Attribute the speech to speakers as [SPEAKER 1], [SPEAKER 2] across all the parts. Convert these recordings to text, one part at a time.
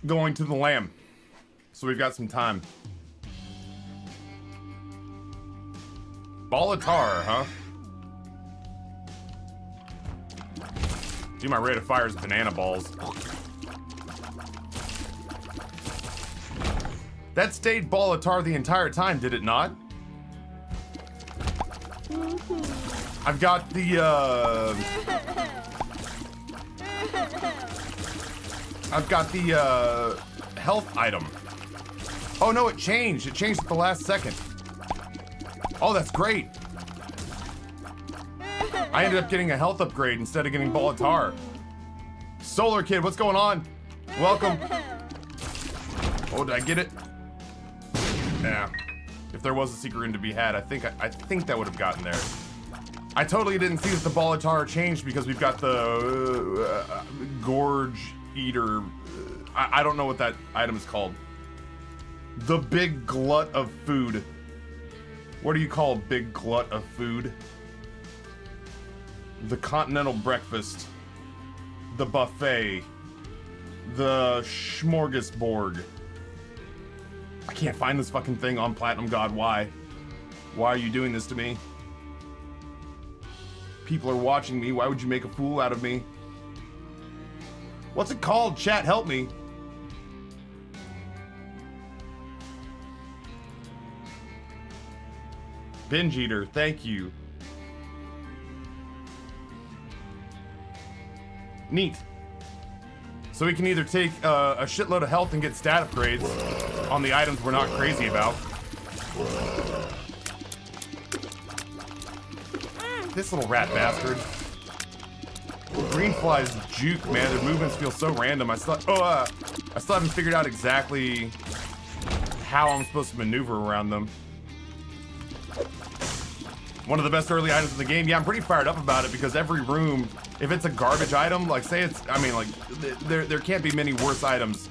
[SPEAKER 1] going to the lamb. So we've got some time. Ball of tar, huh? Dude, my rate of fire is banana balls. That stayed ball of tar the entire time, did it not? I've got the, health item. Oh no, it changed. It changed at the last second. Oh, that's great. I ended up getting a health upgrade instead of getting ball of tar. Solar Kid, what's going on? Welcome. Oh, did I get it? Yeah. If there was a secret room to be had, I think that would have gotten there. I totally didn't see that the ball of tar changed because we've got the gorge eater. I don't know what that item is called. The big glut of food. What do you call a big glut of food? The continental breakfast. The buffet. The smorgasbord. I can't find this fucking thing on Platinum God. Why? Why are you doing this to me? People are watching me. Why would you make a fool out of me? What's it called? Chat, help me. Binge Eater, thank you. Neat. So we can either take a shitload of health and get stat upgrades on the items we're not crazy about. This little rat bastard. Greenflies juke, man. Their movements feel so random. I still haven't figured out exactly how I'm supposed to maneuver around them. One of the best early items in the game. Yeah, I'm pretty fired up about it because every room, if it's a garbage item, like say it's, I mean, like there can't be many worse items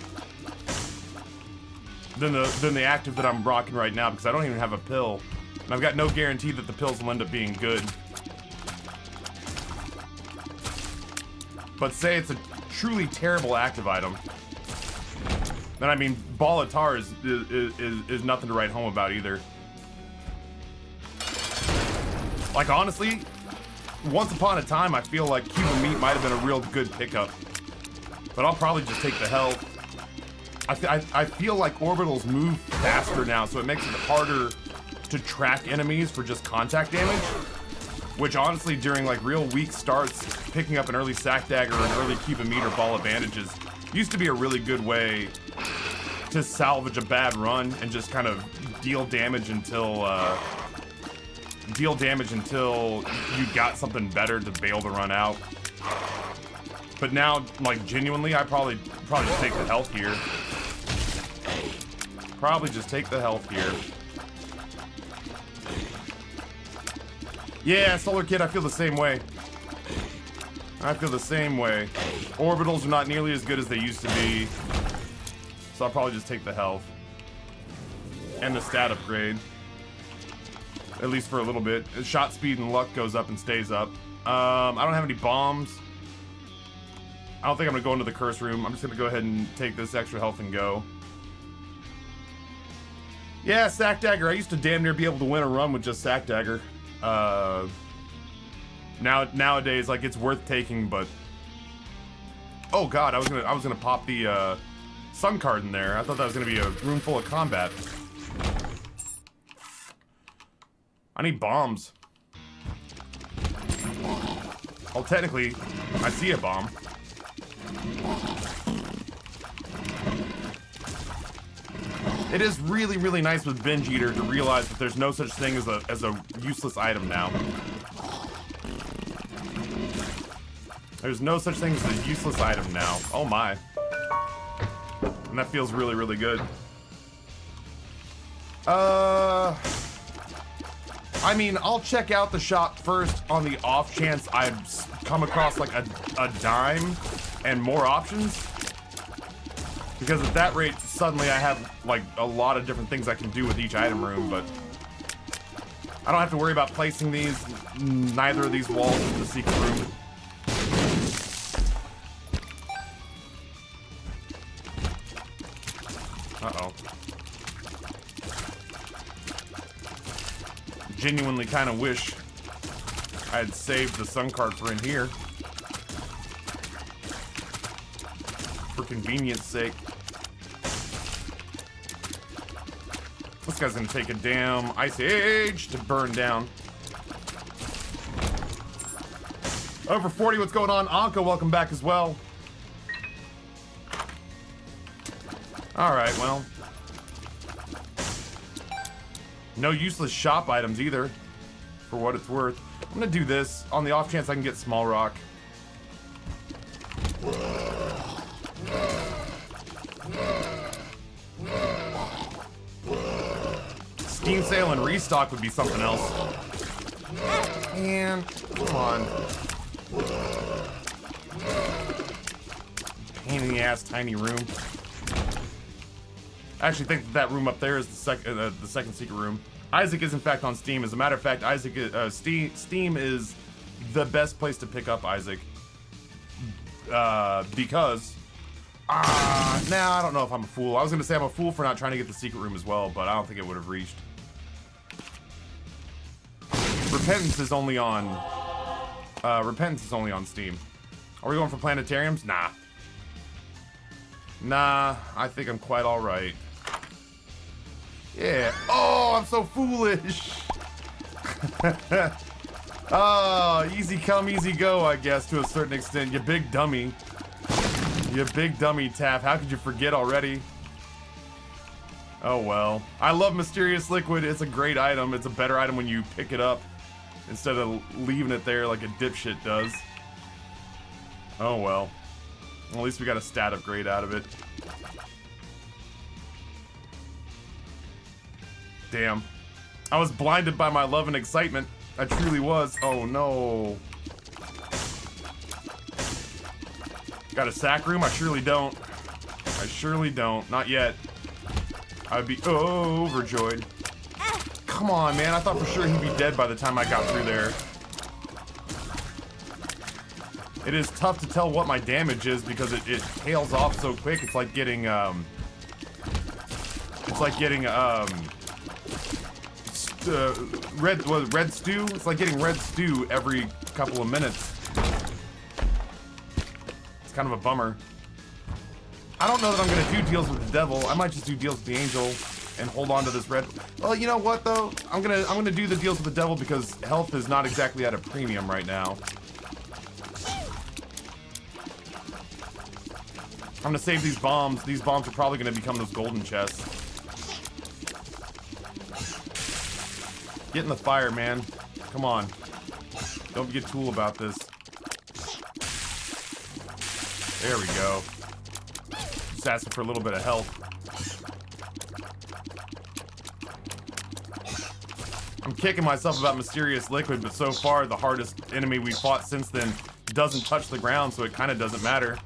[SPEAKER 1] than the active that I'm rocking right now because I don't even have a pill, and I've got no guarantee that the pills will end up being good. But say it's a truly terrible active item, then I mean, ball of tar is nothing to write home about either. Like honestly, once upon a time, I feel like Cuban meat might have been a real good pickup, but I'll probably just take the health. I feel like orbitals move faster now, so it makes it harder to track enemies for just contact damage. Which honestly, during like real weak starts, picking up an early sack dagger or an early Cuban meat or ball of bandages used to be a really good way to salvage a bad run and just kind of deal damage until you got something better to bail the run out. But now, like genuinely, I probably just take the health here. Probably just take the health here. Yeah, Solar Kid, I feel the same way. I feel the same way. Orbitals are not nearly as good as they used to be. So I'll probably just take the health. And the stat upgrade. At least for a little bit. Shot speed and luck goes up and stays up. I don't have any bombs. I don't think I'm gonna go into the curse room. I'm just gonna go ahead and take this extra health and go. Yeah, sack dagger. I used to damn near be able to win a run with just sack dagger. Nowadays, like, it's worth taking, but oh god, I was gonna pop the sun card in there. I thought that was gonna be a room full of combat. I need bombs. Well, technically, I see a bomb. It is really, really nice with Binge Eater to realize that there's no such thing as a useless item now. There's no such thing as a useless item now. Oh my. And that feels really, really good. I mean, I'll check out the shop first on the off chance I come across like a dime and more options. Because at that rate, suddenly I have like a lot of different things I can do with each item room, but I don't have to worry about placing these. Neither of these walls is the secret room. Uh-oh. Genuinely kind of wish I had saved the sun card for in here. For convenience sake. This guy's gonna take a damn ice age to burn down. Over 40, what's going on? Anka, welcome back as well. Alright, well. No useless shop items either, for what it's worth. I'm gonna do this on the off chance I can get small rock. Steam sale and restock would be something else. Man, come on. Pain in the ass, tiny room. I actually think that room up there is the second secret room. Isaac is in fact on Steam. As a matter of fact, Isaac Steam is the best place to pick up Isaac. Because I don't know if I'm a fool. I was gonna say I'm a fool for not trying to get the secret room as well, but I don't think it would have reached. Repentance is only on Steam. Are we going for planetariums? Nah. Nah, I think I'm quite alright. Yeah. Oh, I'm so foolish. Oh, easy come, easy go, I guess, to a certain extent. You big dummy. You big dummy, Taff. How could you forget already? Oh, well. I love Mysterious Liquid. It's a great item. It's a better item when you pick it up instead of leaving it there like a dipshit does. Oh, well. Well, at least we got a stat upgrade out of it. Damn. I was blinded by my love and excitement. I truly was. Oh, no. Got a sack room? I surely don't. I surely don't. Not yet. I'd be overjoyed. Come on, man. I thought for sure he'd be dead by the time I got through there. It is tough to tell what my damage is because it tails off so quick. It's like getting, red stew? It's like getting red stew every couple of minutes. It's kind of a bummer. I don't know that I'm gonna do deals with the devil. I might just do deals with the angel and hold on to this red. Well, you know what though? I'm gonna do the deals with the devil because health is not exactly at a premium right now. I'm gonna save these bombs. These bombs are probably gonna become those golden chests. Get in the fire, man. Come on. Don't be a tool about this. There we go. Just asking for a little bit of help. I'm kicking myself about Mysterious Liquid, but so far the hardest enemy we fought since then doesn't touch the ground, so it kind of doesn't matter.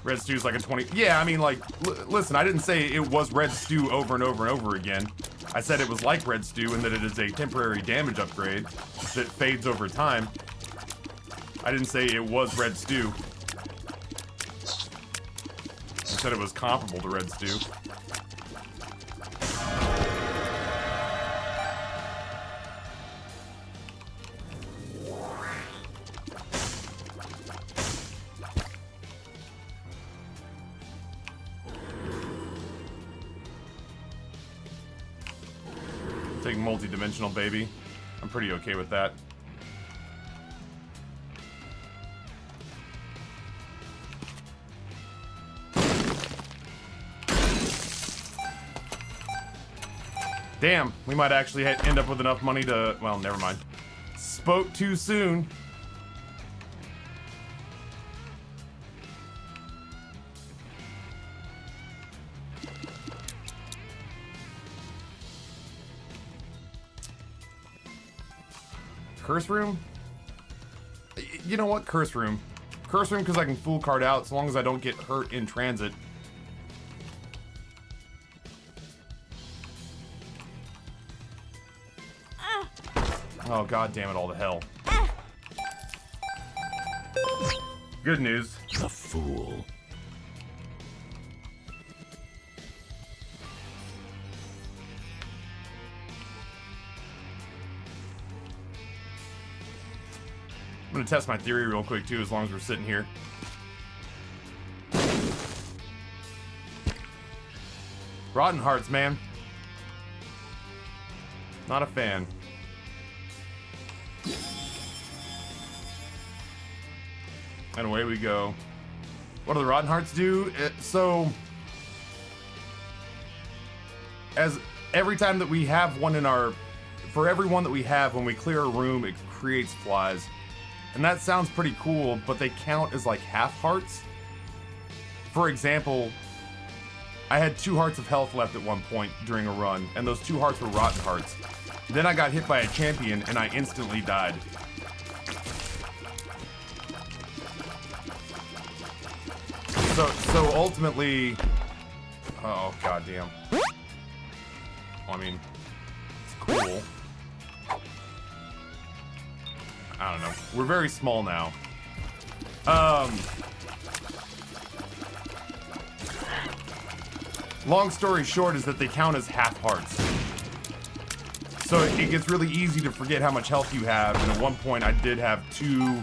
[SPEAKER 1] Red Stew's like a 20... Yeah, I mean, like, listen, I didn't say it was Red Stew over and over and over again. I said it was like Red Stew and that it is a temporary damage upgrade that fades over time. I didn't say it was Red Stew. I said it was comparable to Red Stew. Multi-dimensional, baby. I'm pretty okay with that. Damn, we might actually end up with enough money to... Well, never mind. Spoke too soon. Curse room? You know what? Curse room. Curse room because I can full card out so long as I don't get hurt in transit. Oh, god damn it, all the hell. Good news.
[SPEAKER 2] The fool.
[SPEAKER 1] I'm gonna test my theory real quick too, as long as we're sitting here. Rotten Hearts, man. Not a fan. And away we go. What do the Rotten Hearts do? As every time that we have one in our... For every one that we have, when we clear a room, it creates flies. And that sounds pretty cool, but they count as like half hearts. For example, I had 2 hearts of health left at one point during a run, and those 2 hearts were Rotten Hearts. Then I got hit by a champion, and I instantly died. So ultimately... Oh, goddamn. I mean, it's cool. I don't know. We're very small now. Long story short is that they count as half hearts. So it gets really easy to forget how much health you have, and at one point I did have two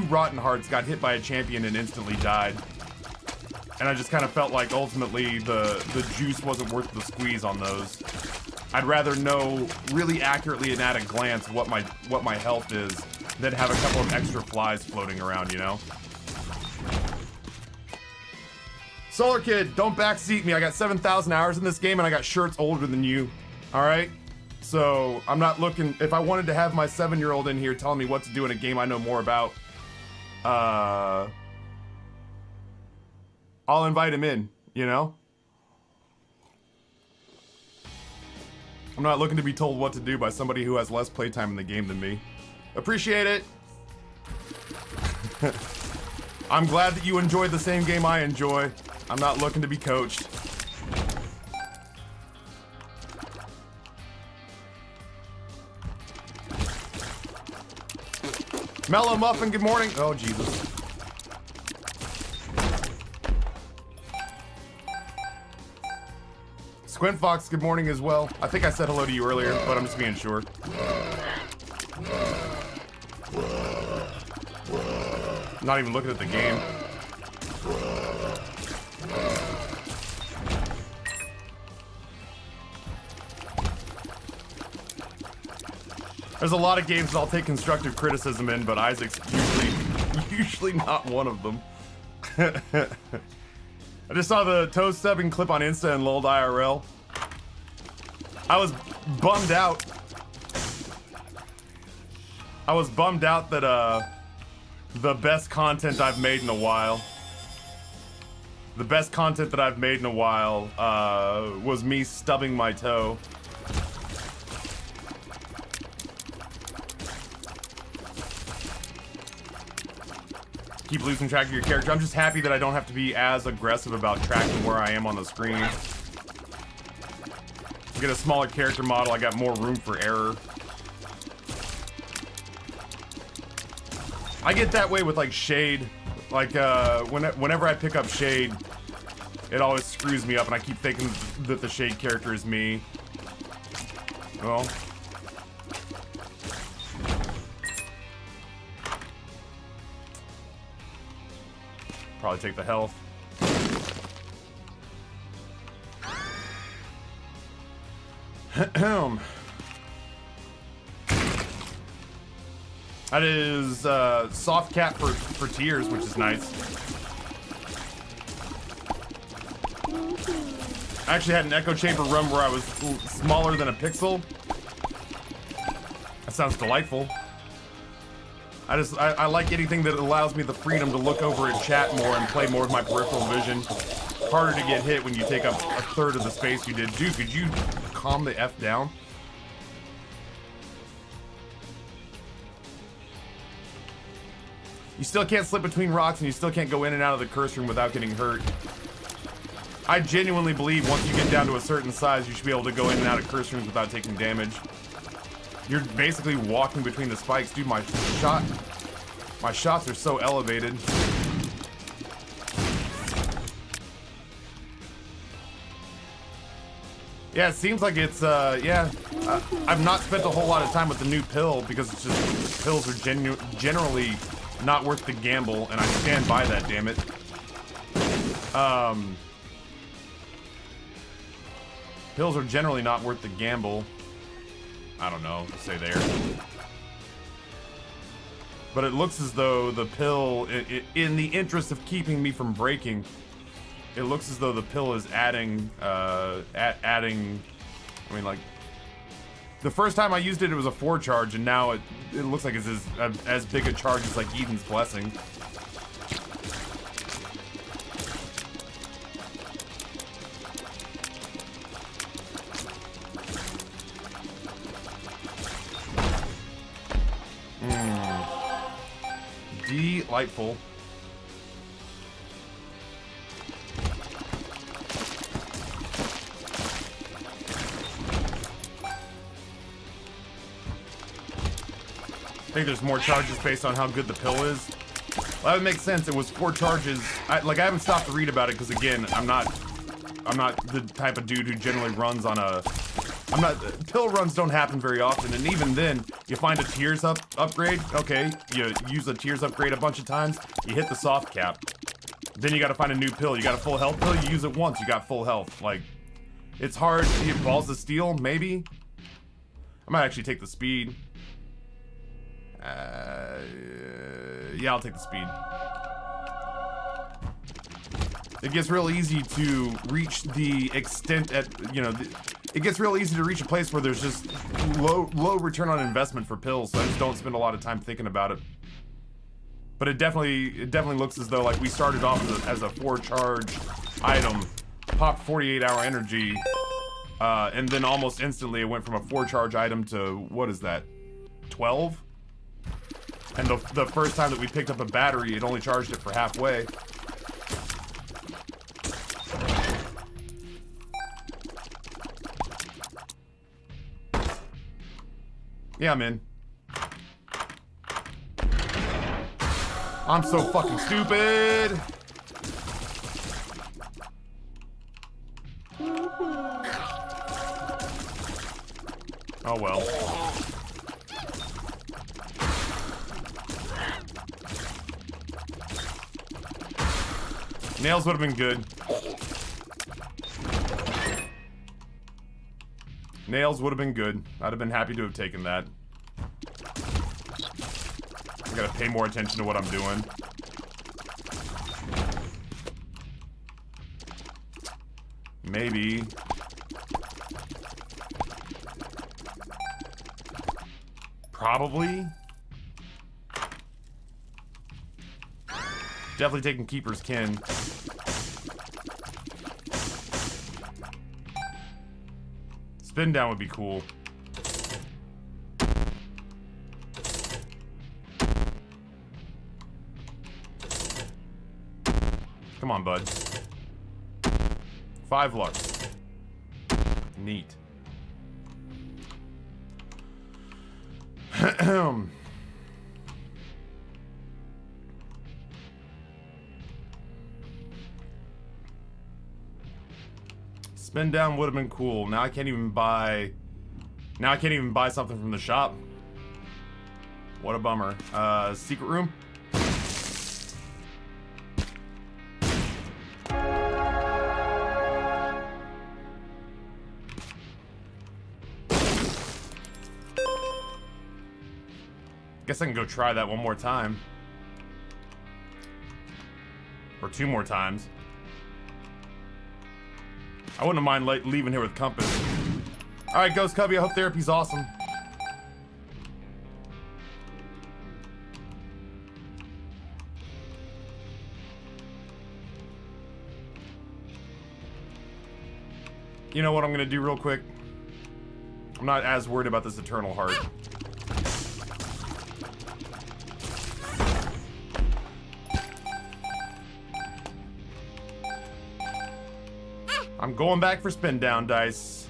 [SPEAKER 1] Rotten Hearts, got hit by a champion and instantly died. And I just kind of felt like ultimately the juice wasn't worth the squeeze on those. I'd rather know really accurately and at a glance what my health is than have a couple of extra flies floating around, you know? Solar Kid, don't backseat me. I got 7,000 hours in this game and I got shirts older than you. Alright? So, I'm not looking... If I wanted to have my 7-year-old in here telling me what to do in a game I know more about, I'll invite him in, you know? I'm not looking to be told what to do by somebody who has less playtime in the game than me. Appreciate it! I'm glad that you enjoy the same game I enjoy. I'm not looking to be coached. Mellow Muffin, good morning. Oh, Jesus. Squint Fox, good morning as well. I think I said hello to you earlier, but I'm just being sure. Not even looking at the game. There's a lot of games that I'll take constructive criticism in, but Isaac's usually not one of them. I just saw the toe stubbing clip on Insta and lulled IRL. I was bummed out. I was bummed out that the best content I've made in a while. The best content that I've made in a while was me stubbing my toe. Keep losing track of your character. I'm just happy that I don't have to be as aggressive about tracking where I am on the screen. Get a smaller character model, I got more room for error. I get that way with like Shade. Like whenever I pick up Shade, it always screws me up and I keep thinking that the Shade character is me. Well. Probably take the health. That is soft cap for tears, which is nice. I actually had an echo chamber run where I was smaller than a pixel. That sounds delightful. I like anything that allows me the freedom to look over and chat more and play more with my peripheral vision. Harder to get hit when you take up a third of the space you did. Dude, could you calm the F down? You still can't slip between rocks and you still can't go in and out of the curse room without getting hurt. I genuinely believe once you get down to a certain size, you should be able to go in and out of curse rooms without taking damage. You're basically walking between the spikes. Dude, my shots are so elevated. Yeah, it seems like it's, yeah. I've not spent a whole lot of time with the new pill because it's just, pills are generally not worth the gamble, and I stand by that, damn it. Pills are generally not worth the gamble. I don't know, say there. But it looks as though the pill, in the interest of keeping me from breaking, it looks as though the pill is adding, adding, I mean, like, the first time I used it, it was a 4 charge, and now it looks like it's as big a charge as, like, Eden's Blessing. Delightful. I think there's more charges based on how good the pill is. Well, that would make sense. It was 4 charges. I haven't stopped to read about it because, again, I'm not the type of dude who generally runs on a. Pill runs don't happen very often, and even then, you find a tears upgrade. Okay, you use a tears upgrade a bunch of times. You hit the soft cap. Then you got to find a new pill. You got a full health pill. You use it once. You got full health. Like, it's hard to get balls of steel. Maybe. I might actually take the speed. Yeah, I'll take the speed. It gets real easy to reach the extent at, it gets real easy to reach a place where there's just low return on investment for pills, so I just don't spend a lot of time thinking about it. But it definitely looks as though, like, we started off as a 4 charge item, popped 48-hour energy, and then almost instantly it went from a 4 charge item to, what is that, 12? And the first time that we picked up a battery, it only charged it for halfway. Yeah, I'm in. I'm so fucking stupid. Oh well. Nails would have been good. Nails would have been good. I'd have been happy to have taken that. I gotta pay more attention to what I'm doing. Maybe. Probably. Definitely taking Keeper's Kin. Spin down would be cool. Come on, bud. 5 luck. Neat. Spin down would have been cool. Now I can't even buy something from the shop. What a bummer. Secret room? Guess I can go try that one more time. Or 2 more times. I wouldn't mind leaving here with Compass. Alright, Ghost Cubby, I hope therapy's awesome. You know what I'm gonna do real quick? I'm not as worried about this Eternal Heart. I'm going back for spin down dice.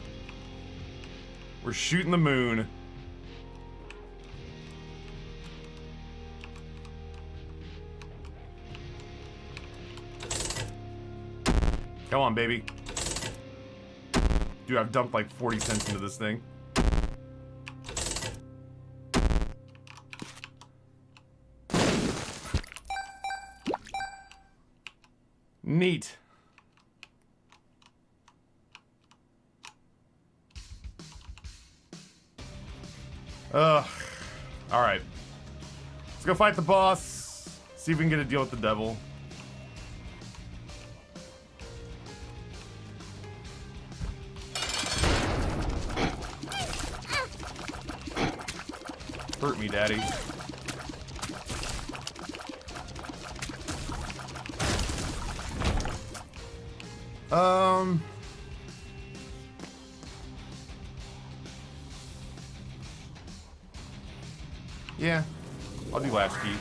[SPEAKER 1] We're shooting the moon. Come on, baby. Dude, I've dumped like 40 cents into this thing. Neat. Ugh. Alright. Let's go fight the boss. See if we can get a deal with the devil. Hurt me, daddy. Yeah, I'll do latchkey.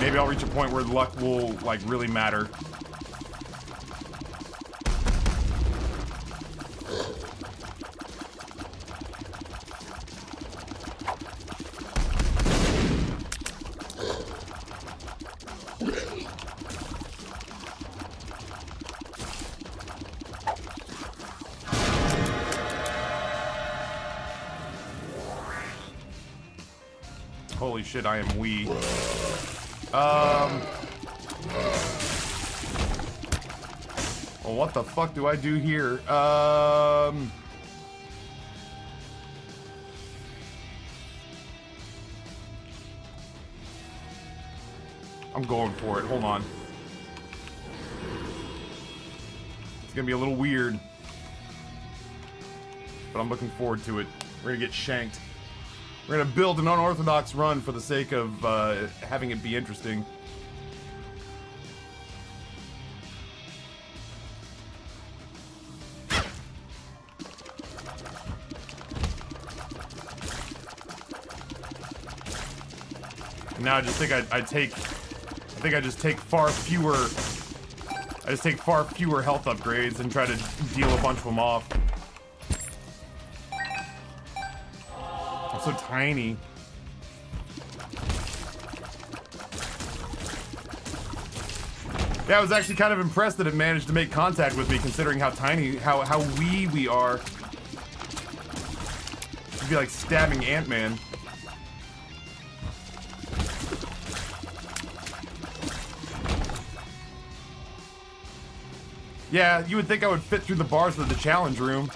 [SPEAKER 1] Maybe I'll reach a point where luck will, like, really matter. Holy shit, I am wee. Well, what the fuck do I do here? I'm going for it. Hold on. It's gonna be a little weird, but I'm looking forward to it. We're gonna get shanked. We're gonna build an unorthodox run for the sake of having it be interesting. Now I just think I just take far fewer health upgrades and try to deal a bunch of them off. I'm so tiny. Yeah, I was actually kind of impressed that it managed to make contact with me, considering how tiny, how wee we are. It'd be like stabbing Ant-Man. Yeah, you would think I would fit through the bars of the challenge room.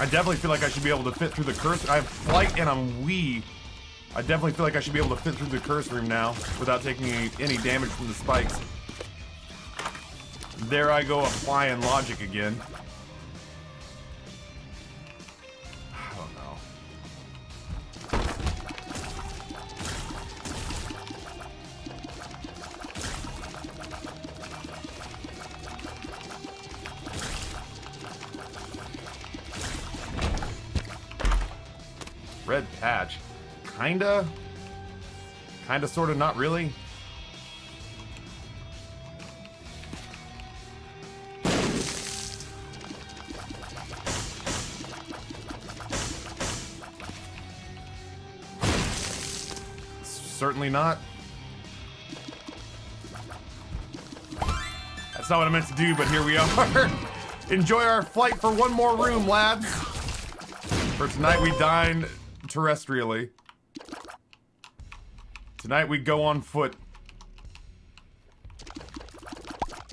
[SPEAKER 1] I definitely feel like I should be able to fit through the curse. I have flight and I'm wee. I definitely feel like I should be able to fit through the curse room now without taking any damage from the spikes. There I go, applying logic again. I don't know. Red patch. Kinda, sorta, not really. Certainly not. That's not what I meant to do, but here we are. Enjoy our flight for one more room, lads. For tonight we dine terrestrially. Tonight we go on foot.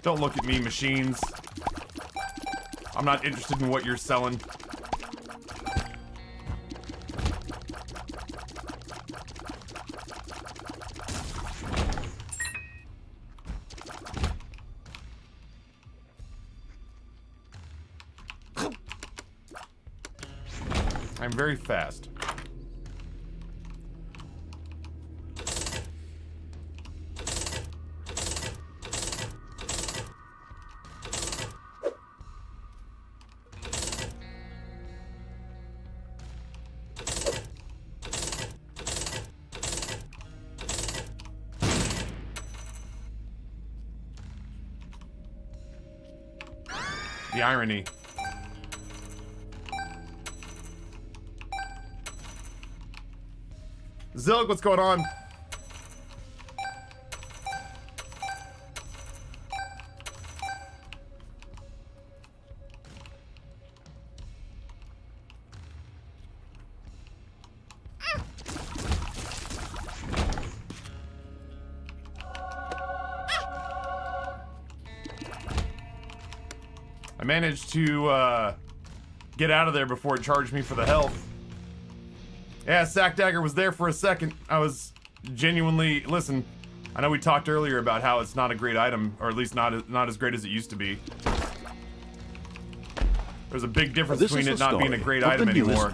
[SPEAKER 1] Don't look at me, machines. I'm not interested in what you're selling. I'm very fast. The irony. Zilg, what's going on? managed to get out of there before it charged me for the health. Yeah, Sack Dagger was there for a second. I was genuinely... Listen, I know we talked earlier about how it's not a great item, or at least not as great as it used to be. There's a big difference between it not being a great item anymore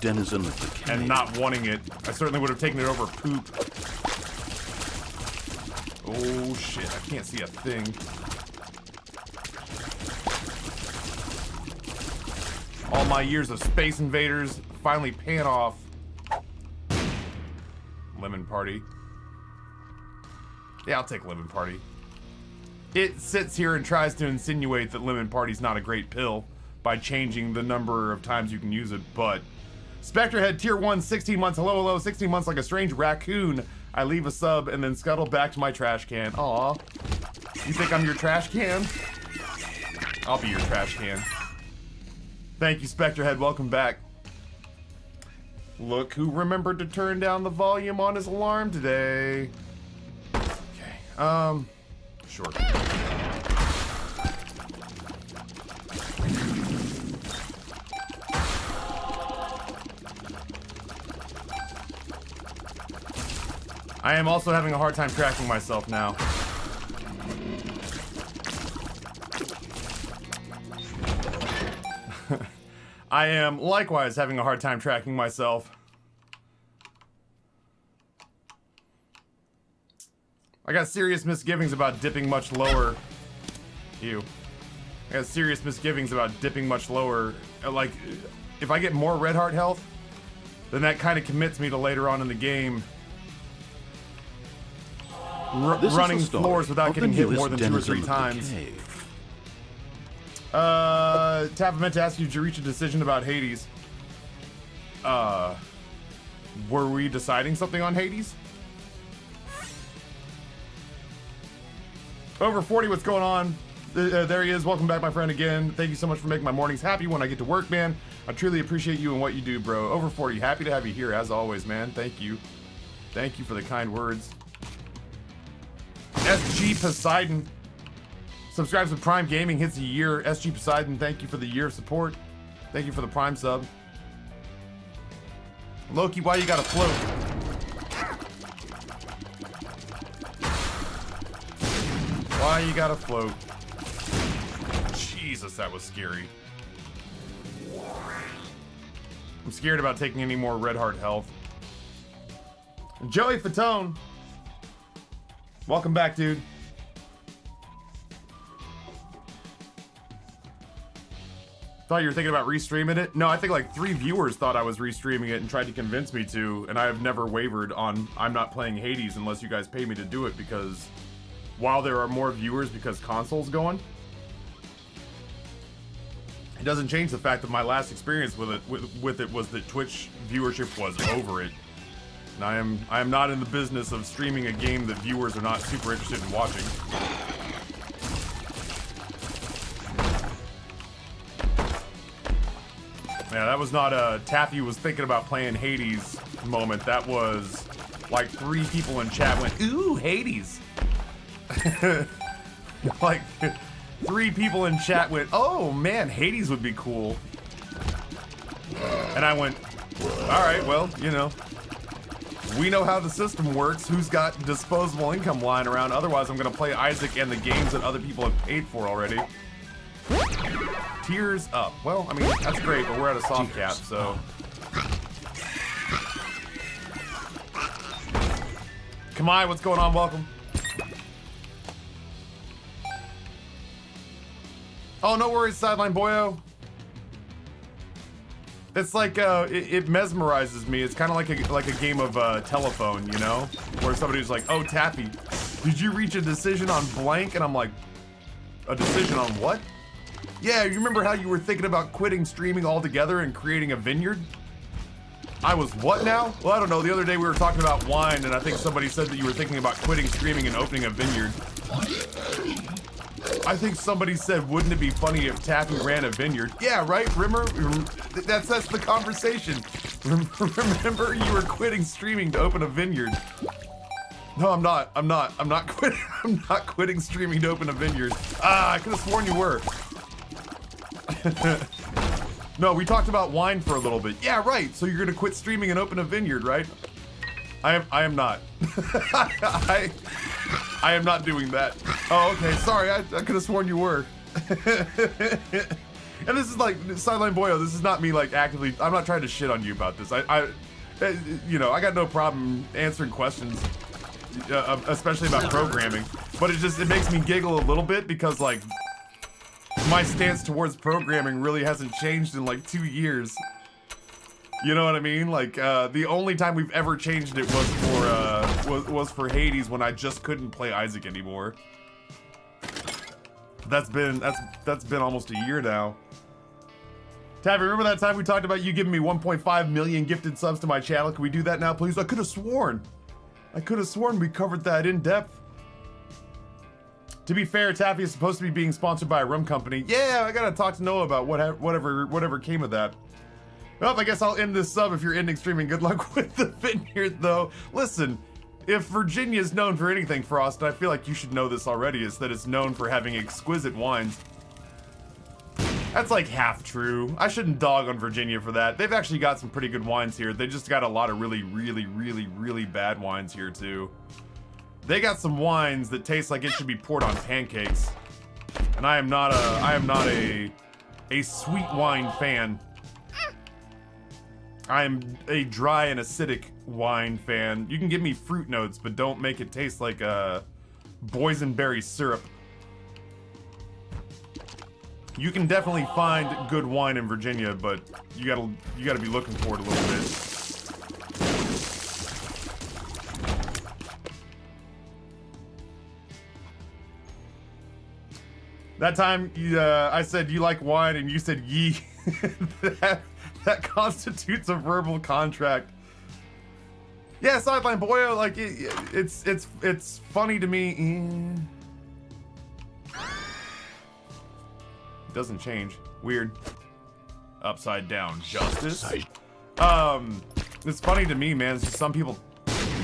[SPEAKER 1] and not wanting it. I certainly would have taken it over poop. Oh shit, I can't see a thing. All my years of Space Invaders finally paying off. Lemon Party. Yeah, I'll take Lemon Party. It sits here and tries to insinuate that Lemon Party's not a great pill by changing the number of times you can use it, but... Spectrehead, tier 1, 16 months, hello, 16 months like a strange raccoon. I leave a sub and then scuttle back to my trash can. Aw. You think I'm your trash can? I'll be your trash can. Thank you, Spectrehead, welcome back. Look who remembered to turn down the volume on his alarm today. Okay, sure. I am also having a hard time tracking myself now. I am likewise having a hard time tracking myself. I got serious misgivings about dipping much lower. Ew. I got serious misgivings about dipping much lower. Like, if I get more red heart health, then that kind of commits me to later on in the game running floors without getting hit more than 2 or 3 times. Tap, I meant to ask you, did you reach a decision about Hades? Were we deciding something on Hades? Over 40, what's going on? There he is. Welcome back, my friend, again. Thank you so much for making my mornings happy when I get to work, man. I truly appreciate you and what you do, bro. Over 40, happy to have you here, as always, man. Thank you. Thank you for the kind words. SG Poseidon subscribes to Prime Gaming, hits a year. SG Poseidon, thank you for the year of support. Thank you for the Prime sub. Loki, why you gotta float? Why you gotta float? Jesus, that was scary. I'm scared about taking any more red heart health. Joey Fatone, welcome back, dude. Thought you were thinking about restreaming it? No, I think like 3 viewers thought I was restreaming it and tried to convince me to, and I have never wavered on I'm not playing Hades unless you guys pay me to do it, because while there are more viewers because console's going, it doesn't change the fact that my last experience with it was that Twitch viewership was over it. And I am not in the business of streaming a game that viewers are not super interested in watching. Yeah, that was not a Taffy was thinking about playing Hades moment. That was like 3 people in chat went, ooh, Hades. Like 3 people in chat went, oh man, Hades would be cool. And I went, all right, well, you know, we know how the system works. Who's got disposable income lying around? Otherwise, I'm gonna play Isaac and the games that other people have paid for already. Tears up. Well, I mean, that's great, but we're at a soft cap, so. Kamai, what's going on? Welcome. Oh, no worries, Sideline Boyo. It's like, it mesmerizes me. It's kind of like a game of telephone, you know? Where somebody's like, oh, Taffy, did you reach a decision on blank? And I'm like, a decision on what? Yeah, you remember how you were thinking about quitting streaming altogether and creating a vineyard? I was what now? Well, I don't know. The other day we were talking about wine, and I think somebody said that you were thinking about quitting streaming and opening a vineyard. I think somebody said, wouldn't it be funny if Taffy ran a vineyard? Yeah, right, Rimmer? That's the conversation. Remember, you were quitting streaming to open a vineyard. No, I'm not. I'm not quitting. I'm not quitting streaming to open a vineyard. Ah, I could have sworn you were. No, we talked about wine for a little bit. Yeah, right. So you're gonna quit streaming and open a vineyard, right? I am not. I am not doing that. Oh, okay. Sorry, I could have sworn you were. And this is like Sideline Boyo. This is not me like actively. I'm not trying to shit on you about this. You know, I got no problem answering questions, especially about programming. But it makes me giggle a little bit because like my stance towards programming really hasn't changed in like 2 years. You know what I mean? Like the only time we've ever changed it was for Hades when I just couldn't play Isaac anymore. That's been almost a year now. Taffy, remember that time we talked about you giving me 1.5 million gifted subs to my channel? Can we do that now, please? I could have sworn we covered that in depth. To be fair, Taffy is supposed to be being sponsored by a rum company. Yeah, I gotta talk to Noah about whatever came of that. Well, I guess I'll end this sub if you're ending streaming. Good luck with the vineyard, though. Listen, if Virginia is known for anything, Frost, and I feel like you should know this already, is that it's known for having exquisite wines. That's like half true. I shouldn't dog on Virginia for that. They've actually got some pretty good wines here. They just got a lot of really bad wines here, too. They got some wines that taste like it should be poured on pancakes. And I am not a sweet wine fan. I'm a dry and acidic wine fan. You can give me fruit notes, but don't make it taste like boysenberry syrup. You can definitely find good wine in Virginia, but you gotta be looking for it a little bit. That time I said you like wine and you said yee. that constitutes a verbal contract. Yeah, Sideline Boyo, like it's funny to me. It doesn't change. Weird. Upside down justice. It's funny to me, man. It's just some people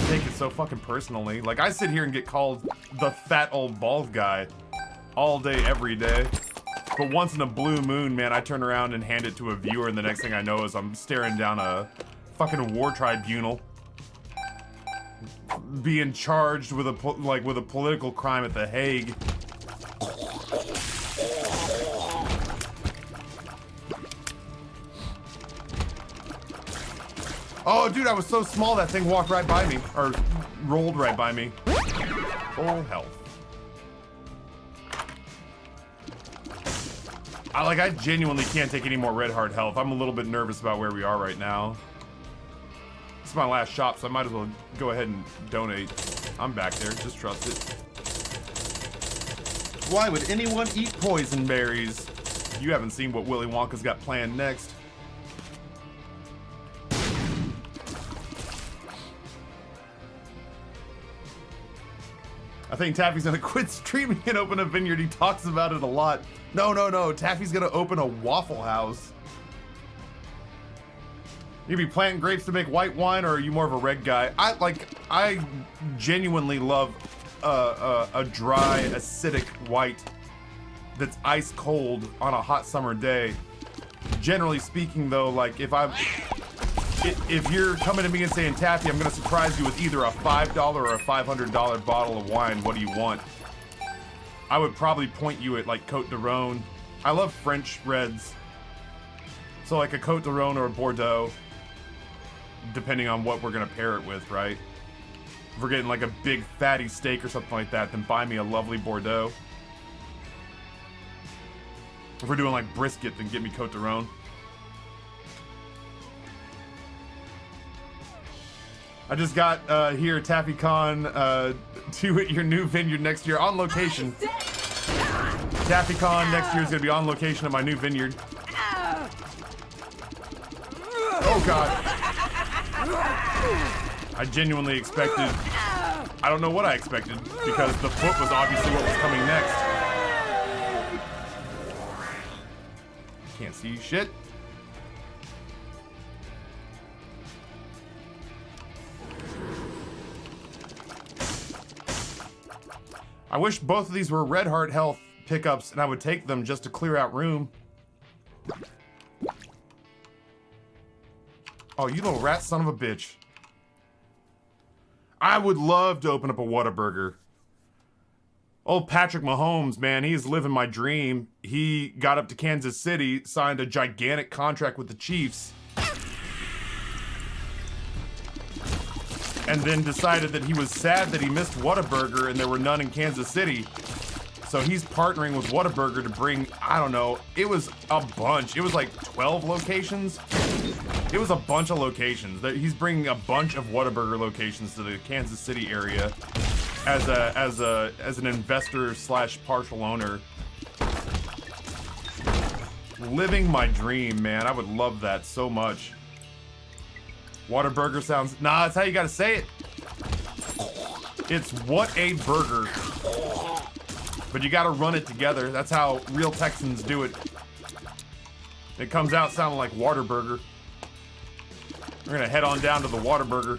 [SPEAKER 1] take it so fucking personally. Like I sit here and get called the fat old bald guy all day, every day. But once in a blue moon, man, I turn around and hand it to a viewer, and the next thing I know is I'm staring down a fucking war tribunal, being charged with a political crime at The Hague. Oh, dude, I was so small that thing walked right by me, or rolled right by me. Full health. I genuinely can't take any more red heart health. I'm a little bit nervous about where we are right now. This is my last shop, so I might as well go ahead and donate. I'm back there, just trust it. Why would anyone eat poison berries? You haven't seen what Willy Wonka's got planned next. I think Taffy's gonna quit streaming and open a vineyard. He talks about it a lot. No. Taffy's gonna open a Waffle House. You be planting grapes to make white wine, or are you more of a red guy? I genuinely love a dry, acidic white that's ice cold on a hot summer day. Generally speaking, though, like if you're coming to me and saying, Taffy, I'm gonna surprise you with either a $5 or a $500 bottle of wine, what do you want? I would probably point you at like Côte d'Aron. I love French reds. So like a Côte d'Aron or a Bordeaux, depending on what we're gonna pair it with, right? If we're getting like a big fatty steak or something like that, then buy me a lovely Bordeaux. If we're doing like brisket, then get me Côte d'Aron. I just got here, Taffy Con, to your new vineyard next year on location. Taffy Con next year is gonna be on location at my new vineyard. Oh God. I genuinely expected, I don't know what I expected, because the foot was obviously what was coming next. Can't see shit. I wish both of these were red heart health pickups and I would take them just to clear out room. Oh, you little rat son of a bitch. I would love to open up a Whataburger. Old Patrick Mahomes, man, he's living my dream. He got up to Kansas City, signed a gigantic contract with the Chiefs, and then decided that he was sad that he missed Whataburger and there were none in Kansas City. So he's partnering with Whataburger to bring, I don't know, it was a bunch. It was like 12 locations. It was a bunch of locations. He's bringing a bunch of Whataburger locations to the Kansas City area as an investor slash partial owner. Living my dream, man. I would love that so much. Whataburger sounds, nah, that's how you gotta say it. It's what a burger. But you gotta run it together. That's how real Texans do it. It comes out sounding like Whataburger. We're gonna head on down to the Whataburger.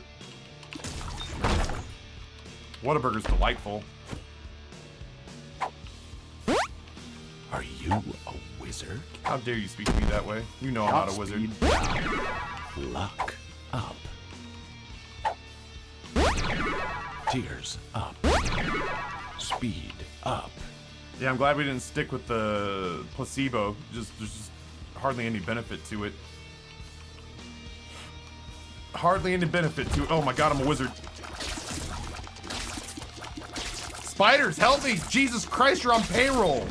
[SPEAKER 1] Whataburger's delightful.
[SPEAKER 2] Are you a wizard?
[SPEAKER 1] How dare you speak to me that way? You know I'm not a wizard.
[SPEAKER 2] Luck up. Tears up. Speed up.
[SPEAKER 1] Yeah, I'm glad we didn't stick with the placebo. There's just hardly any benefit to it. Hardly any benefit to it. Oh my god, I'm a wizard. Spiders, help me! Jesus Christ, you're on payroll!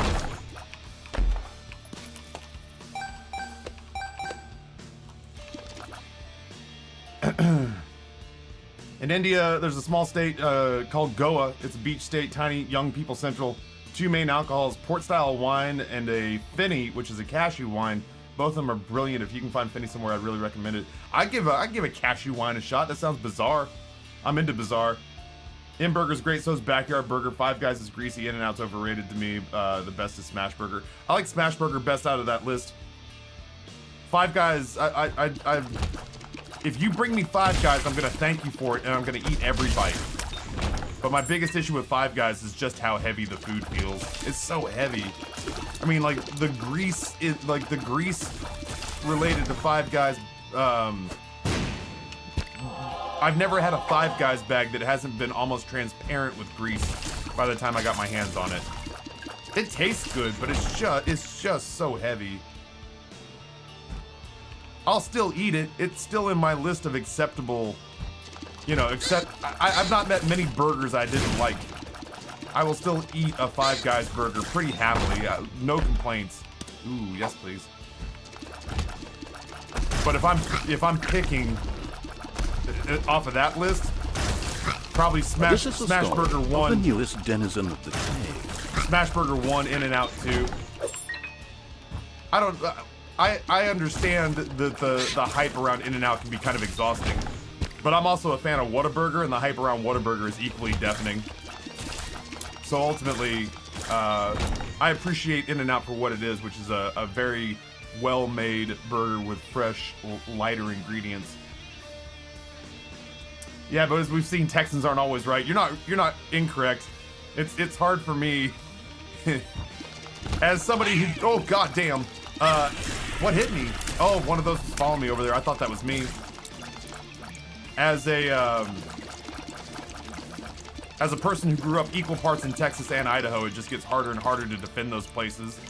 [SPEAKER 1] In India, there's a small state called Goa. It's a beach state, tiny, young people central. Two main alcohols, port-style wine and a Finny, which is a cashew wine. Both of them are brilliant. If you can find Finny somewhere, I'd really recommend it. I'd give a cashew wine a shot. That sounds bizarre. I'm into bizarre. In-Burger's great, so is Backyard Burger. Five Guys is greasy. In-N-Out's overrated to me. The best is Smash Burger. I like Smash Burger best out of that list. Five Guys, if you bring me Five Guys, I'm gonna thank you for it, and I'm gonna eat every bite. But my biggest issue with Five Guys is just how heavy the food feels. It's so heavy. I mean, like, the grease is, like, the grease related to Five Guys, I've never had a Five Guys bag that hasn't been almost transparent with grease by the time I got my hands on it. It tastes good, but it's just so heavy. I'll still eat it. It's still in my list of acceptable, you know, except I've not met many burgers I didn't like. I will still eat a Five Guys burger pretty happily. No complaints. Ooh, yes please. But if I'm picking off of that list, probably Smash Burger 1.
[SPEAKER 2] The newest denizen of the cave.
[SPEAKER 1] Smash Burger 1, In-N-Out 2. I understand that the hype around In-N-Out can be kind of exhausting, but I'm also a fan of Whataburger, and the hype around Whataburger is equally deafening. So ultimately, I appreciate In-N-Out for what it is, which is a very well-made burger with fresh, lighter ingredients. Yeah, but as we've seen, Texans aren't always right. You're not incorrect. It's hard for me as somebody who, oh god damn. What hit me? Oh, one of those was following me over there. I thought that was me. As a person who grew up equal parts in Texas and Idaho, it just gets harder and harder to defend those places.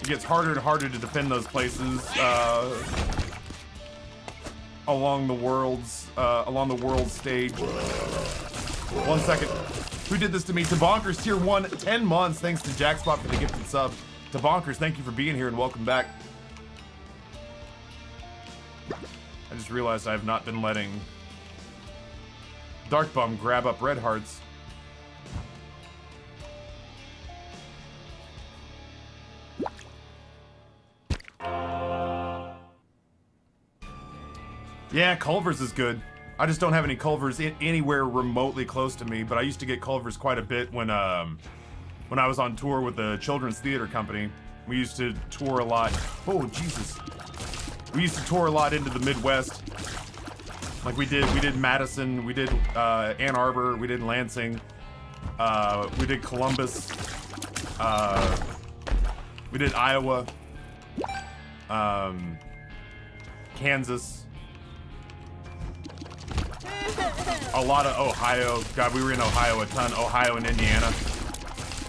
[SPEAKER 1] It gets harder and harder to defend those places along the world stage. 1 second. Who did this to me? To Bonkers Tier 1, 10 months. Thanks to Jackspot for the gifted sub. To Bonkers, thank you for being here and welcome back. I just realized I have not been letting Dark Bum grab up red hearts. Yeah, Culver's is good. I just don't have any Culver's anywhere remotely close to me, but I used to get Culver's quite a bit when I was on tour with the Children's Theater Company. We used to tour a lot. Oh, Jesus. We used to tour a lot into the Midwest. Like we did Madison, we did Ann Arbor, we did Lansing, we did Columbus, we did Iowa. Kansas. A lot of Ohio. God, we were in Ohio a ton. Ohio and Indiana.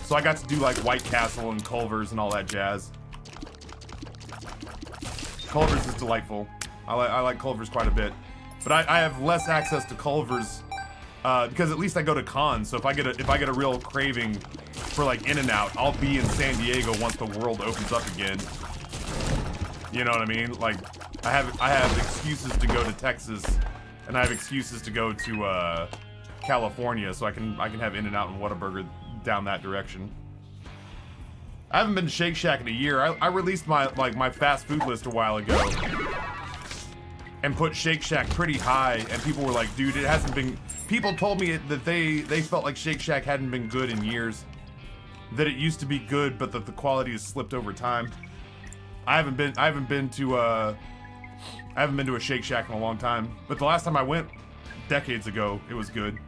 [SPEAKER 1] So I got to do like White Castle and Culver's and all that jazz. Culver's is delightful. I like Culver's quite a bit. But I have less access to Culver's because at least I go to cons. So if I get a real craving for like In-N-Out, I'll be in San Diego once the world opens up again. You know what I mean? Like I have excuses to go to Texas, and I have excuses to go to California, so I can have In-N-Out and Whataburger down that direction. I haven't been to Shake Shack in a year. I released my fast food list a while ago and put Shake Shack pretty high, and people were like, dude, it hasn't been. People told me that they felt like Shake Shack hadn't been good in years. That it used to be good, but that the quality has slipped over time. I haven't been to a Shake Shack in a long time, but the last time I went, decades ago, it was good.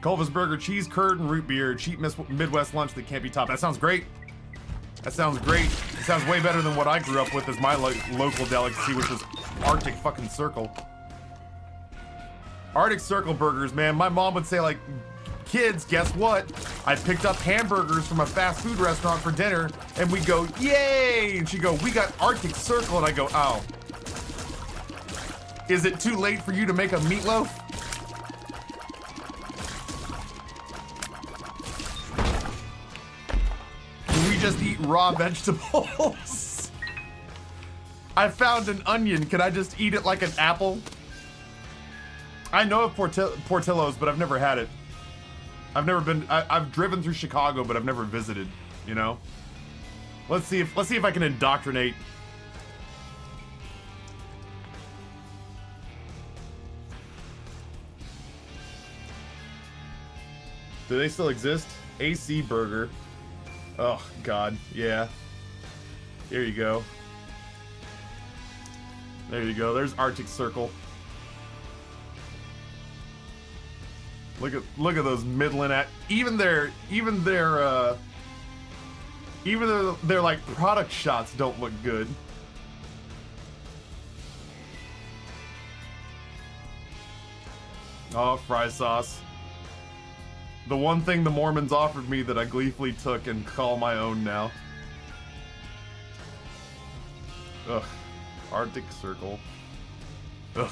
[SPEAKER 1] Culver's Burger, cheese curd, and root beer. Cheap Midwest lunch that can't be topped. That sounds great. That sounds great. It sounds way better than what I grew up with as my local delicacy, which was Arctic fucking Circle. Arctic Circle burgers, man. My mom would say, like, kids, guess what? I picked up hamburgers from a fast food restaurant for dinner, and we go, yay! And she'd go, we got Arctic Circle, and I go, oh. Is it too late for you to make a meatloaf? Can we just eat raw vegetables? I found an onion. Can I just eat it like an apple? I know of Portillo's, but I've never had it. I've never been. I've driven through Chicago, but I've never visited. You know. Let's see if I can indoctrinate. Do they still exist? AC Burger. Oh God, yeah. Here you go. There you go. There's Arctic Circle. Look at those middling at even their like product shots don't look good. Oh, fry sauce. The one thing the Mormons offered me that I gleefully took and call my own now. Ugh. Arctic Circle. Ugh.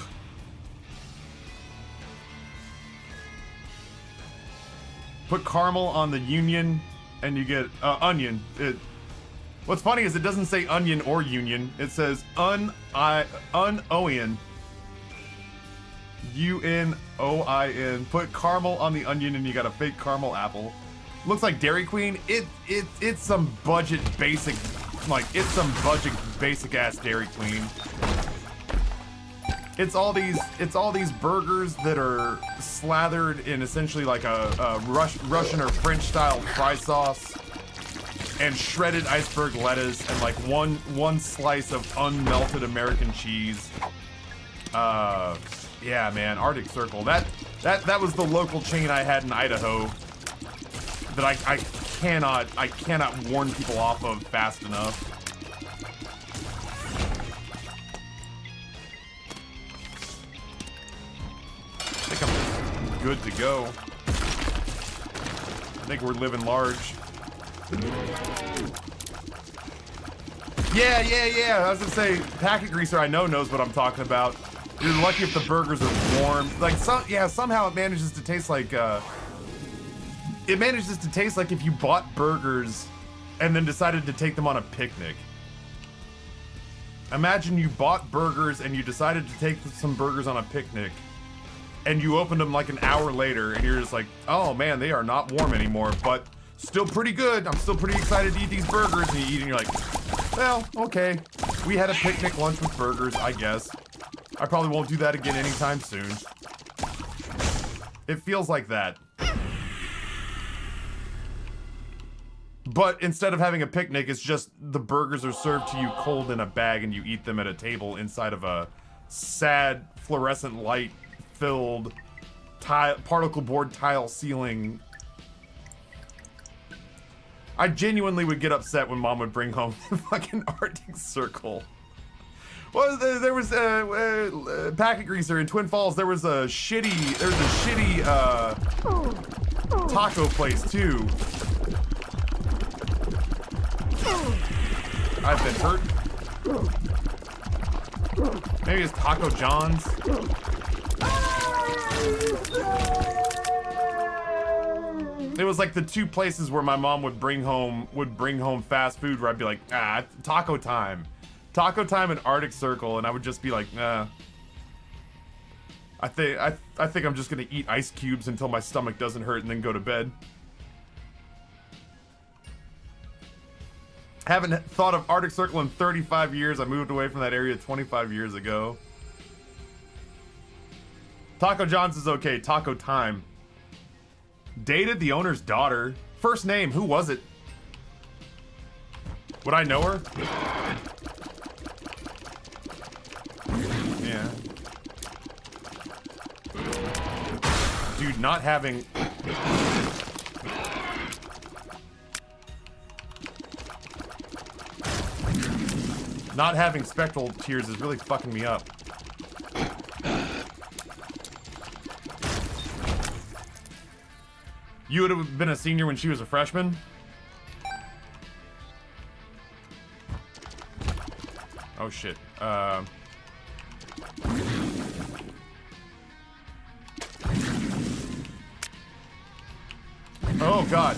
[SPEAKER 1] Put caramel on the Union, and you get onion. What's funny is it doesn't say onion or Union. It says unoin. U-N-O-I-N. Put caramel on the onion, and you got a fake caramel apple. Looks like Dairy Queen. It's some budget basic, like it's some budget basic ass Dairy Queen. It's all these burgers that are slathered in essentially like a Russian or French style fry sauce and shredded iceberg lettuce and like one slice of unmelted American cheese. Yeah, man, Arctic Circle. That was the local chain I had in Idaho that I cannot warn people off of fast enough. I think I'm good to go. I think we're living large. Yeah. I was gonna say, packet greaser I know knows what I'm talking about. You're lucky if the burgers are warm. Like somehow it manages to taste like if you bought burgers and then decided to take them on a picnic. Imagine you bought burgers and you decided to take some burgers on a picnic, and you opened them like an hour later, and you're just like, oh man, they are not warm anymore, but still pretty good. I'm still pretty excited to eat these burgers. And you eat and you're like, well, okay. We had a picnic lunch with burgers, I guess. I probably won't do that again anytime soon. It feels like that. But instead of having a picnic, it's just the burgers are served to you cold in a bag and you eat them at a table inside of a sad fluorescent light filled particle board tile ceiling. I genuinely would get upset when Mom would bring home the fucking Arctic Circle. Well, there was packet greaser in Twin Falls. There was a shitty taco place too. I've been hurt. Maybe it's Taco John's. It was like the two places where my mom would bring home fast food where I'd be like, ah, taco time. Taco time and Arctic Circle, and I would just be like, nah. I think I'm just gonna eat ice cubes until my stomach doesn't hurt and then go to bed. Haven't thought of Arctic Circle in 35 years. I moved away from that area 25 years ago. Taco John's is okay. Taco time. Dated the owner's daughter. First name, who was it? Would I know her? Yeah. Dude, not having... Not having spectral tears is really fucking me up. You would have been a senior when she was a freshman? Oh shit. Oh god.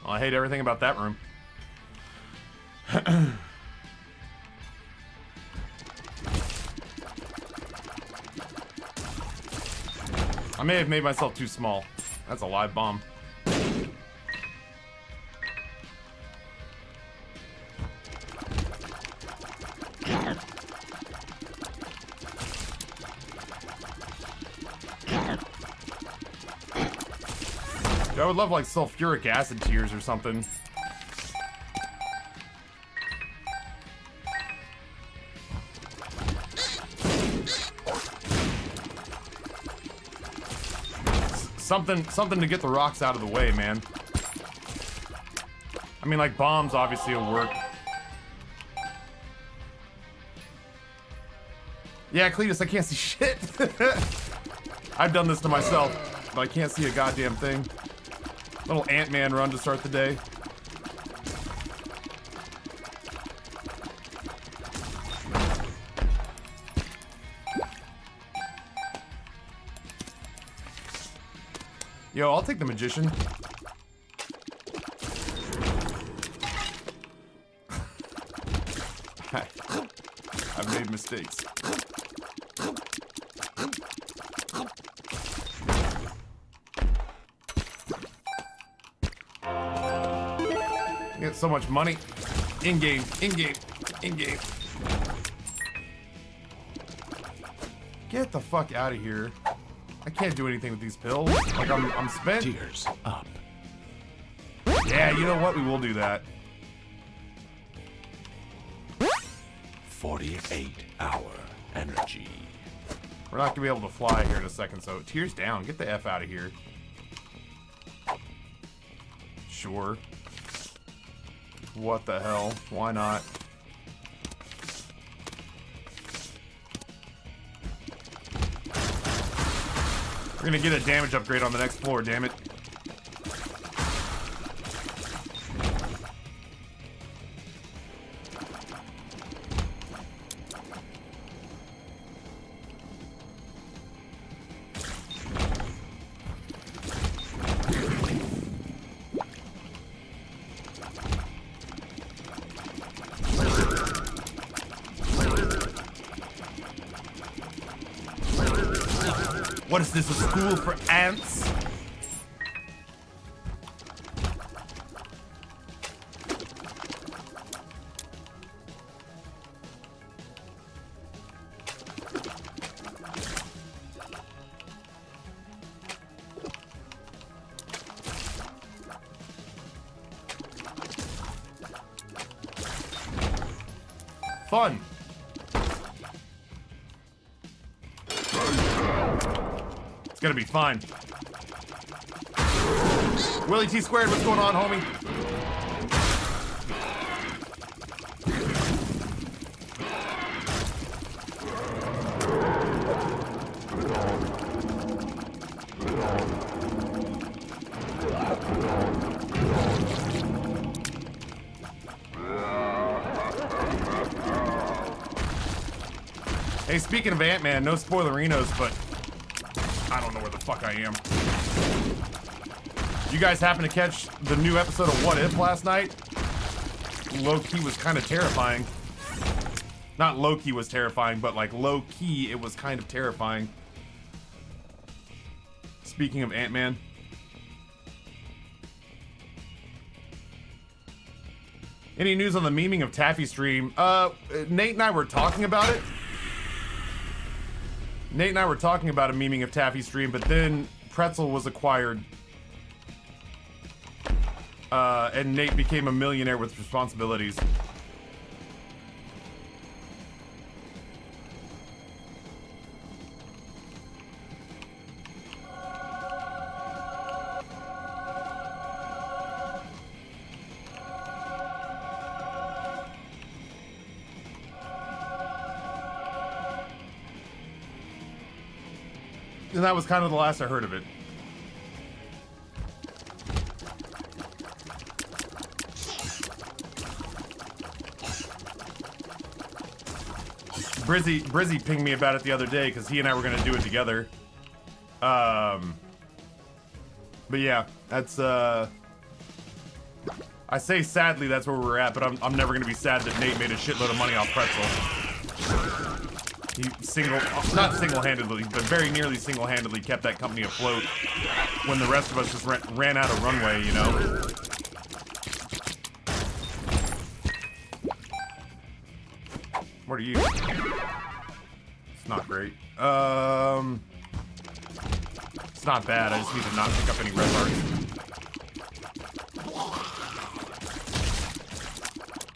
[SPEAKER 1] Well, I hate everything about that room. I may have made myself too small. That's a live bomb. I would love like sulfuric acid tears or something. Something to get the rocks out of the way, man. I mean, like bombs obviously will work. Yeah, Cletus, I can't see shit. I've done this to myself, but I can't see a goddamn thing. Little Ant-Man run to start the day. Yo, I'll take the magician. I've made mistakes. Get so much money. In-game, in-game, in-game. Get the fuck out of here. I can't do anything with these pills. Like, I'm spent.
[SPEAKER 2] Tears up.
[SPEAKER 1] Yeah, you know what? We will do that.
[SPEAKER 2] 48-hour energy.
[SPEAKER 1] We're not gonna be able to fly here in a second, so tears down. Get the F out of here. Sure. What the hell? Why not? We're gonna get a damage upgrade on the next floor, damn it. What is this, a school for ants? Fun. It's gonna be fine. Willie T Squared, what's going on, homie? Hey, speaking of Ant-Man, no spoilerinos, but I don't know where the fuck I am. You guys happen to catch the new episode of What If last night? Low-key was kind of terrifying. Not low-key was terrifying, but like low-key it was kind of terrifying. Speaking of Ant-Man. Any news on the memeing of Taffy stream? Nate and I were talking about it. Nate and I were talking about a memeing of Taffy stream, but then Pretzel was acquired. And Nate became a millionaire with responsibilities. And that was kind of the last I heard of it. Brizzy pinged me about it the other day because he and I were going to do it together. But yeah, that's I say sadly that's where we're at, but I'm never going to be sad that Nate made a shitload of money off Pretzel. He not single-handedly, but very nearly single-handedly kept that company afloat when the rest of us just ran out of runway, you know? What are you? It's not great. It's not bad, I just need to not pick up any red hearts.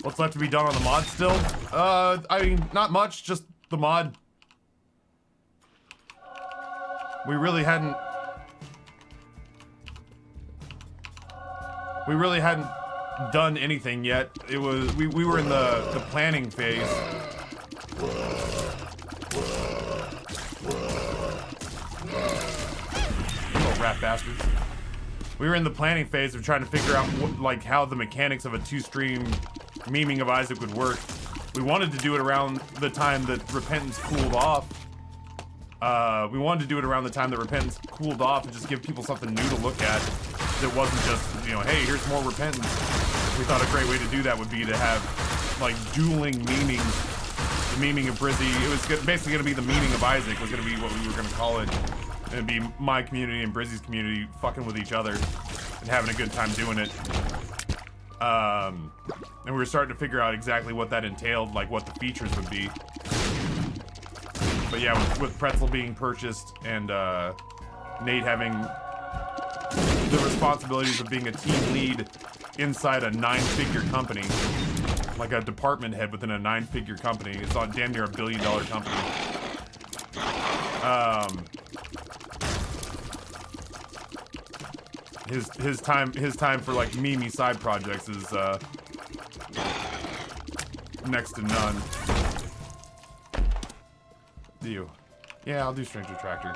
[SPEAKER 1] What's left to be done on the mod still? I mean, not much, just the mod. We really hadn't done anything yet. It was we were in the planning phase. Little rat bastards. We were in the planning phase of trying to figure out what, like how the mechanics of a two-stream memeing of Isaac would work. We wanted to do it around the time that Repentance cooled off. We wanted to do it around the time that Repentance cooled off and just give people something new to look at that wasn't just, you know, hey, here's more Repentance. We thought a great way to do that would be to have, like, dueling memeing. The memeing of Brizzy. It was basically going to be the memeing of Isaac was going to be what we were going to call it. It'd be my community and Brizzy's community fucking with each other and having a good time doing it. And we were starting to figure out exactly what that entailed, like what the features would be. But yeah, with Pretzel being purchased and Nate having the responsibilities of being a team lead inside a 9-figure company, like a department head within a 9-figure company, it's on damn near $1 billion company. His time for like meme side projects is next to none. Do you? Yeah, I'll do Stranger Tractor.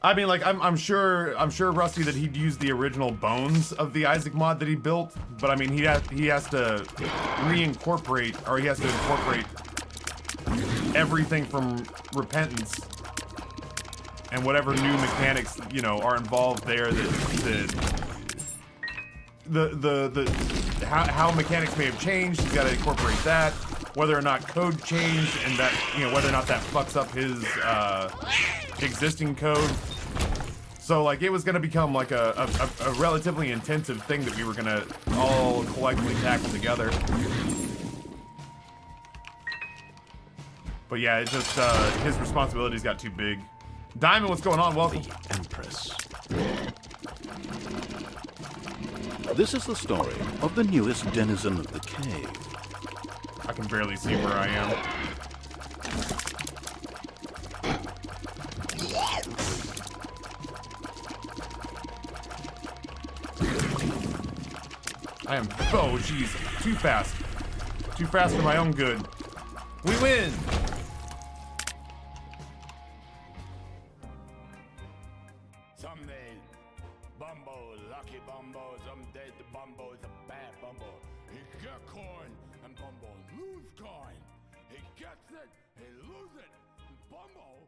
[SPEAKER 1] I mean, like, I'm sure Rusty that he'd use the original bones of the Isaac mod that he built, but I mean he has to reincorporate, or he has to incorporate everything from Repentance and whatever new mechanics, you know, are involved there how mechanics may have changed. He's got to incorporate that, whether or not code changed, and that, you know, whether or not that fucks up his existing code. So like it was gonna become like a relatively intensive thing that we were gonna all collectively tackle together. But yeah, it just his responsibilities got too big. Diamond, what's going on? Welcome.
[SPEAKER 2] The Empress.
[SPEAKER 3] This is the story of the newest denizen of the cave.
[SPEAKER 1] I can barely see where I am. I am, oh jeez, too fast. Too fast for my own good. We win!
[SPEAKER 4] Someday, Bumbo, lucky Bumbo, someday the Bumbo's a bad Bumbo. He get coin, and Bumbo lose coin. He gets it, he lose it. Bumbo